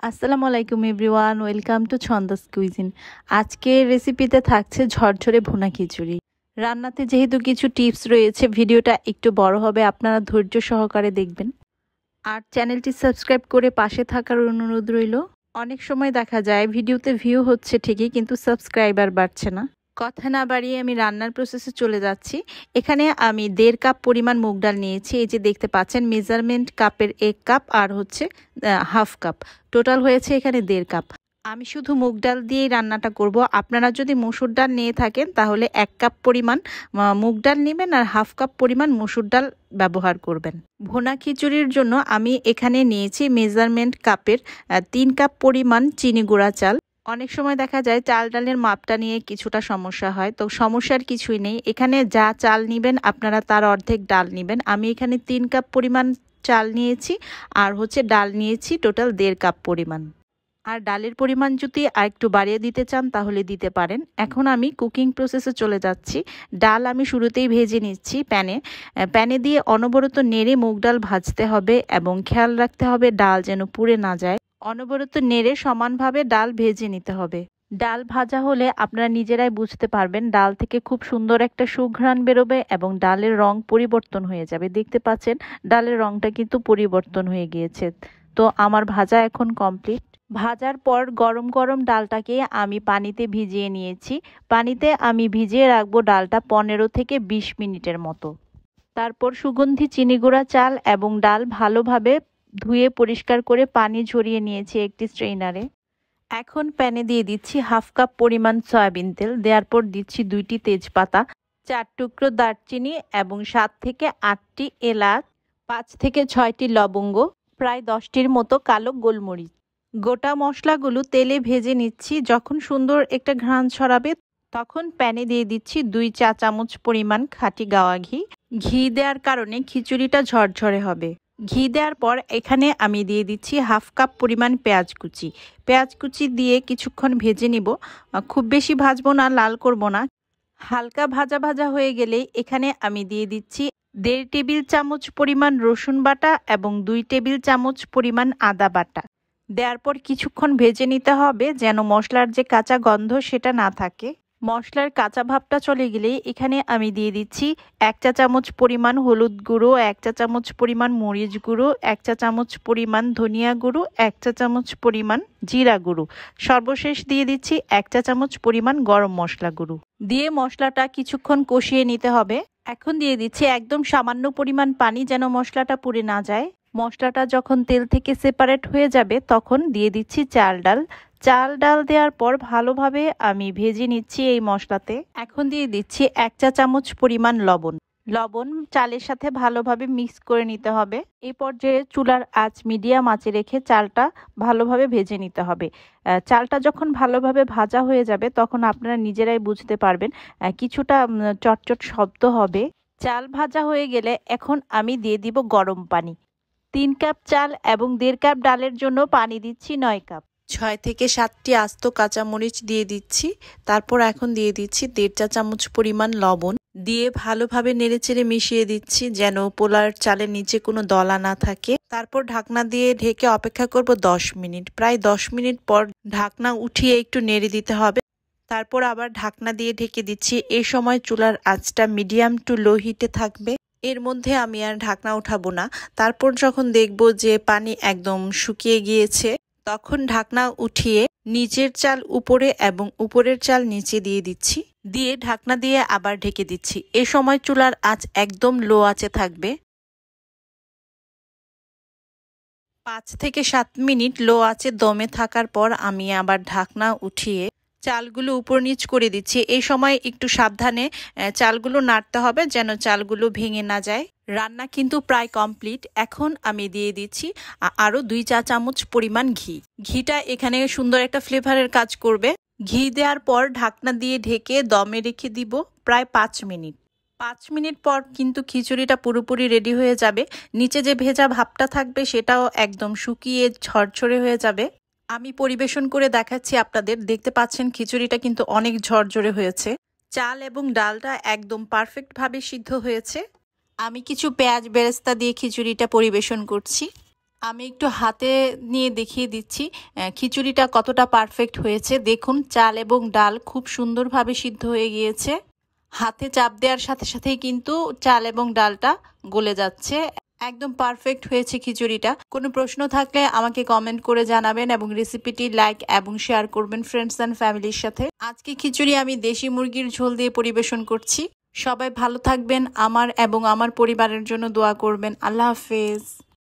আসসালামু আলাইকুম everyone, welcome to ছন্দস cuisine. আজকের রেসিপিতে থাকছে ঝরঝরে ভুনা খিচুড়ি। রান্নাতে যেহেতু কিছু টিপস রয়েছে, ভিডিওটা একটু বড় হবে, আপনারা ধৈর্য সহকারে দেখবেন। আর চ্যানেলটি সাবস্ক্রাইব করে পাশে থাকার অনুরোধ রইল। অনেক সময় দেখা যায় ভিডিওতে ভিউ হচ্ছে ঠিকই, কিন্তু সাবস্ক্রাইবার বাড়ছে না। কথা না বাড়িয়ে আমি রান্নার প্রসেসে চলে যাচ্ছি। এখানে আমি 1.5 কাপ পরিমাণ মুগ ডাল নিয়েছি। এই যে দেখতে পাচ্ছেন, মেজারমেন্ট কাপের 1 কাপ আর হচ্ছে হাফ কাপ, টোটাল হয়েছে এখানে 1.5 কাপ। আমি শুধু মুগ ডাল দিয়েই রান্নাটা করব। আপনারা যদি মসুর ডাল নিয়ে থাকেন তাহলে 1 কাপ পরিমাণ মুগ ডাল নেবেন আর হাফ কাপ পরিমাণ মসুর ডাল ব্যবহার করবেন। ভুনা খিচুড়ির জন্য আমি এখানে নিয়েছি মেজারমেন্ট কাপের 3 কাপ পরিমাণ চিনি গুঁড়া চাল। অনেক সময় দেখা যায় চাল ডালের মাপটা নিয়ে কিছুটা সমস্যা হয়, তো সমস্যার কিছুই নেই। এখানে যা চাল নেবেন আপনারা তার অর্ধেক ডাল নেবেন। আমি এখানে 3 কাপ পরিমাণ চাল নিয়েছি আর হচ্ছে ডাল নিয়েছি টোটাল 1.5 কাপ পরিমাণ। আর ডালের পরিমাণ যদি আর একটু বাড়িয়ে দিতে চান তাহলে দিতে পারেন। এখন আমি কুকিং প্রসেসে চলে যাচ্ছি। ডাল আমি শুরুতেই ভেজে নিচ্ছি প্যানে দিয়ে অনবরত নেড়ে মুগ ডাল ভাজতে হবে এবং খেয়াল রাখতে হবে ডাল যেন পুড়ে না যায়। অনবরত নেড়ে সমানভাবে ডাল ভেজে নিতে হবে। ডাল ভাজা হলে আপনারা নিজেরাই বুঝতে পারবেন ডাল থেকে খুব সুন্দর একটা সুঘ্রাণ বেরোবে এবং ডালের রং পরিবর্তন হয়ে যাবে। দেখতে পাচ্ছেন ডালের রংটা কিন্তু পরিবর্তন হয়ে গিয়েছে। তো আমার ভাজা এখন কমপ্লিট। ভাজার পর গরম গরম ডালটাকে আমি পানিতে ভিজিয়ে নিয়েছি। পানিতে আমি ভিজিয়ে রাখবো ডালটা 15 থেকে 20 মিনিটের মতো। তারপর সুগন্ধি চিনি গুঁড়া চাল এবং ডাল ভালোভাবে ধুয়ে পরিষ্কার করে পানি ঝরিয়ে নিয়েছি একটি স্ট্রেইনারে। এখন প্যানে দিয়ে দিচ্ছি হাফ কাপ পরিমাণ সয়াবিন তেল। দেওয়ার পর দিচ্ছি 2টি তেজপাতা, 4 টুকরো দারচিনি এবং 7 থেকে 8টি এলাচ, 5 থেকে 6টি লবঙ্গ, প্রায় 10টির মতো কালো গোলমরিচ। গোটা মশলাগুলো তেলে ভেজে নিচ্ছি। যখন সুন্দর একটা ঘ্রাণ ছড়াবে তখন প্যানে দিয়ে দিচ্ছি 2 চা চামচ পরিমাণ খাঁটি গাওয়া ঘি। ঘি দেওয়ার কারণে খিচুড়িটা ঝরঝরে হবে। ঘি দেওয়ার পর এখানে আমি দিয়ে দিচ্ছি হাফ কাপ পরিমাণ পেঁয়াজ কুচি। পেঁয়াজ কুচি দিয়ে কিছুক্ষণ ভেজে নিব। খুব বেশি ভাজবো না, লাল করব না। হালকা ভাজা ভাজা হয়ে গেলে এখানে আমি দিয়ে দিচ্ছি 1.5 টেবিল চামচ পরিমাণ রসুন বাটা এবং 2 টেবিল চামচ পরিমাণ আদা বাটা। দেওয়ার পর কিছুক্ষণ ভেজে নিতে হবে যেন মশলার যে কাঁচা গন্ধ সেটা না থাকে। মশলার কাঁচা ভাবটা চলে গেলেই এখানে আমি দিয়ে দিচ্ছি 1 চা চামচ পরিমাণ হলুদ গুঁড়ো, 1 চা চামচ পরিমাণ মরিচ গুঁড়ো, 1 চা চামচ পরিমাণ ধনিয়া গুঁড়ো, 1 চা চামচ পরিমাণ জিরা গুঁড়ো। সর্বশেষ দিয়ে দিচ্ছি 1 চা চামচ পরিমাণ গরম মশলা গুঁড়ো। দিয়ে মশলাটা কিছুক্ষণ কষিয়ে নিতে হবে। এখন দিয়ে দিচ্ছি একদম সামান্য পরিমাণ পানি যেন মশলাটা পুড়ে না যায়। মশলাটা যখন তেল থেকে সেপারেট হয়ে যাবে তখন দিয়ে দিচ্ছি চাল ডাল দেওয়ার পর ভালোভাবে আমি ভেজে নিচ্ছি এই মশলাতে। এখন দিয়ে দিচ্ছি 1 চা চামচ পরিমাণ লবণ চালের সাথে ভালোভাবে মিক্স করে নিতে হবে। এই পর্যায়ে চুলার আঁচ মিডিয়াম আঁচে রেখে চালটা ভালোভাবে ভেজে নিতে হবে। চালটা যখন ভালোভাবে ভাজা হয়ে যাবে তখন আপনারা নিজেরাই বুঝতে পারবেন কিছুটা চটচট শব্দ হবে। চাল ভাজা হয়ে গেলে এখন আমি দিয়ে দিব গরম পানি। 3 কাপ চাল এবং 1.5 কাপ ডালের জন্য পানি দিচ্ছি 9 কাপ। 6 থেকে 7টি আস্ত কাঁচামরিচ দিয়ে দিচ্ছি। তারপর এখন দিয়ে দিচ্ছি 1.5 চা চামচ পরিমাণ লবণ। দিয়ে ভালোভাবে নেড়েচেড়ে মিশিয়ে দিচ্ছি যেন পোলার চালের নিচে কোনো দলা না থাকে। তারপর ঢাকনা দিয়ে ঢেকে অপেক্ষা করব 10 মিনিট। প্রায় 10 মিনিট পর ঢাকনা উঠিয়ে একটু নেড়ে দিতে হবে। তারপর আবার ঢাকনা দিয়ে ঢেকে দিচ্ছি। এই সময় চুলার আঁচটা মিডিয়াম টু লো হিটে থাকবে। এর মধ্যে আমি আর ঢাকনা উঠাবো না। তারপর যখন দেখব যে পানি একদম শুকিয়ে গিয়েছে তখন ঢাকনা উঠিয়ে নিচের চাল উপরে এবং উপরের চাল নিচে দিয়ে দিচ্ছি। দিয়ে ঢাকনা দিয়ে আবার ঢেকে দিচ্ছি। এ সময় চুলার আঁচ একদম লো আঁচে থাকবে। 5 থেকে 7 মিনিট লো আঁচে দমে থাকার পর আমি আবার ঢাকনা উঠিয়ে চালগুলো উপর নিচ করে দিচ্ছি। এই সময় একটু সাবধানে চালগুলো নাড়তে হবে যেন চালগুলো ভেঙে না যায়। রান্না কিন্তু প্রায় কমপ্লিট। এখন আমি দিয়ে দিচ্ছি আরও 2 চা চামচ পরিমাণ ঘি। ঘিটা এখানে সুন্দর একটা ফ্লেভারের কাজ করবে। ঘি দেওয়ার পর ঢাকনা দিয়ে ঢেকে দমে রেখে দিব প্রায় 5 মিনিট। 5 মিনিট পর কিন্তু খিচুড়িটা পুরোপুরি রেডি হয়ে যাবে। নিচে যে ভেজা ভাবটা থাকবে সেটাও একদম শুকিয়ে ঝরঝরে হয়ে যাবে। আমি পরিবেশন করে দেখাচ্ছি আপনাদের। দেখতে পাচ্ছেন খিচুড়িটা কিন্তু অনেক ঝরঝরে হয়েছে। চাল এবং ডালটা একদম পারফেক্টভাবে সিদ্ধ হয়েছে। আমি কিছু পেঁয়াজ বেরেস্তা দিয়ে খিচুড়িটা পরিবেশন করছি। আমি একটু হাতে নিয়ে দেখিয়ে দিচ্ছি খিচুড়িটা কতটা পারফেক্ট হয়েছে। দেখুন চাল এবং ডাল খুব সুন্দরভাবে সিদ্ধ হয়ে গিয়েছে। হাতে চাপ দেওয়ার সাথে সাথেই কিন্তু চাল এবং ডালটা গলে যাচ্ছে। একদম পারফেক্ট হয়েছে খিচুড়িটা। কোনো প্রশ্ন থাকলে আমাকে কমেন্ট করে জানাবেন এবং রেসিপিটি লাইক এবং শেয়ার করবেন ফ্রেন্ডস অ্যান্ড ফ্যামিলির সাথে। আজকে খিচুড়ি আমি দেশি মুরগির ঝোল দিয়ে পরিবেশন করছি। সবাই ভালো থাকবেন, আমার এবং আমার পরিবারের জন্য দোয়া করবেন। আল্লাহ হাফেজ।